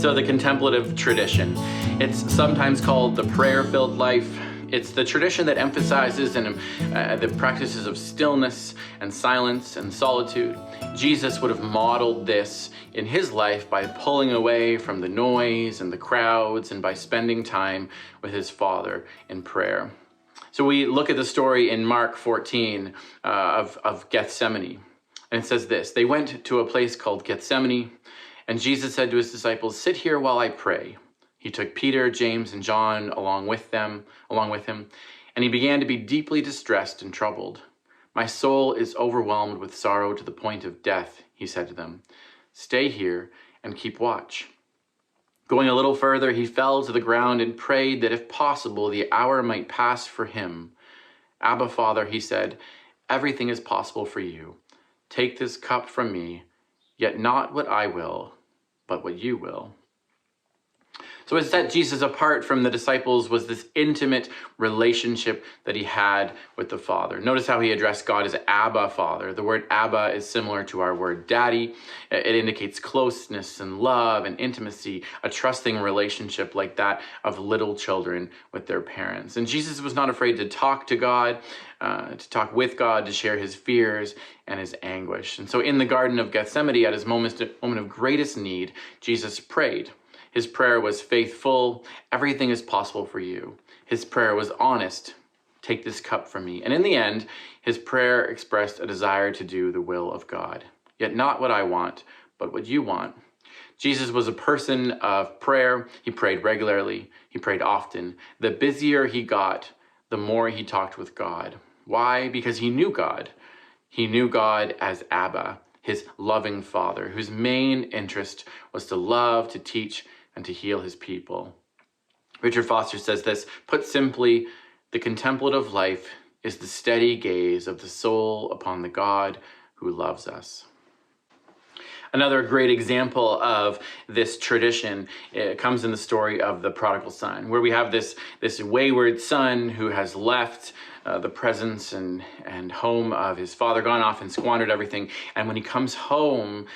So the contemplative tradition, it's sometimes called the prayer-filled life. It's the tradition that emphasizes the practices of stillness and silence and solitude. Jesus would have modeled this in his life by pulling away from the noise and the crowds and by spending time with his Father in prayer. So we look at the story in Mark 14 of Gethsemane. And it says this: they went to a place called Gethsemane, and Jesus said to his disciples, "Sit here while I pray." He took Peter, James, and John along with him, and he began to be deeply distressed and troubled. "My soul is overwhelmed with sorrow to the point of death," he said to them. "Stay here and keep watch." Going a little further, he fell to the ground and prayed that if possible, the hour might pass for him. "Abba, Father," he said, "everything is possible for you. Take this cup from me, yet not what I will, but what you will." So what set Jesus apart from the disciples was this intimate relationship that he had with the Father. Notice how he addressed God as Abba, Father. The word Abba is similar to our word daddy. It indicates closeness and love and intimacy, a trusting relationship like that of little children with their parents. And Jesus was not afraid to talk to God, to talk with God, to share his fears and his anguish. And so in the Garden of Gethsemane, at his moment of greatest need, Jesus prayed. His prayer was faithful. Everything is possible for you. His prayer was honest. Take this cup from me. And in the end, his prayer expressed a desire to do the will of God. Yet not what I want, but what you want. Jesus was a person of prayer. He prayed regularly. He prayed often. The busier he got, the more he talked with God. Why? Because he knew God. He knew God as Abba, his loving Father, whose main interest was to love, to teach, and to heal his people. Richard Foster says this: put simply, the contemplative life is the steady gaze of the soul upon the God who loves us. Another great example of this tradition comes in the story of the prodigal son, where we have this wayward son who has left the presence and home of his father, gone off and squandered everything. And when he comes home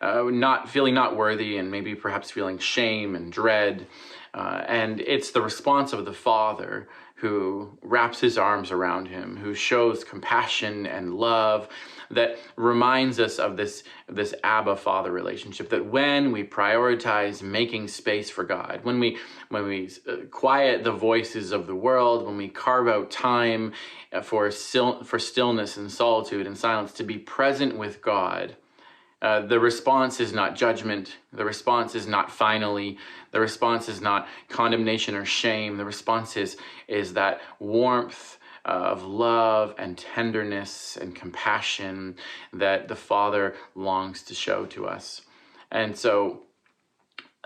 not feeling not worthy, and maybe perhaps feeling shame and dread. And it's the response of the father who wraps his arms around him, who shows compassion and love, that reminds us of this Abba Father relationship, that when we prioritize making space for God, when we quiet the voices of the world, when we carve out time for stillness and solitude and silence to be present with God, the response is not judgment. The response is not finally. The response is not condemnation or shame. The response is that warmth of love and tenderness and compassion that the Father longs to show to us. And so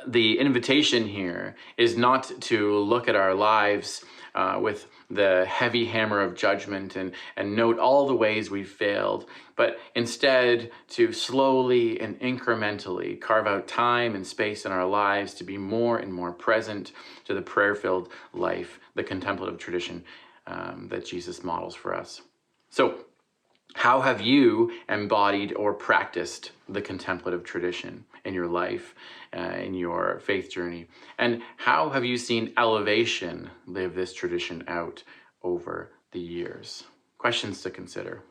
the invitation here is not to look at our lives with the heavy hammer of judgment and note all the ways we've failed, but instead to slowly and incrementally carve out time and space in our lives to be more and more present to the prayer-filled life, the contemplative tradition that Jesus models for us. So, how have you embodied or practiced the contemplative tradition in your life, in your faith journey? And how have you seen Elevation live this tradition out over the years? Questions to consider.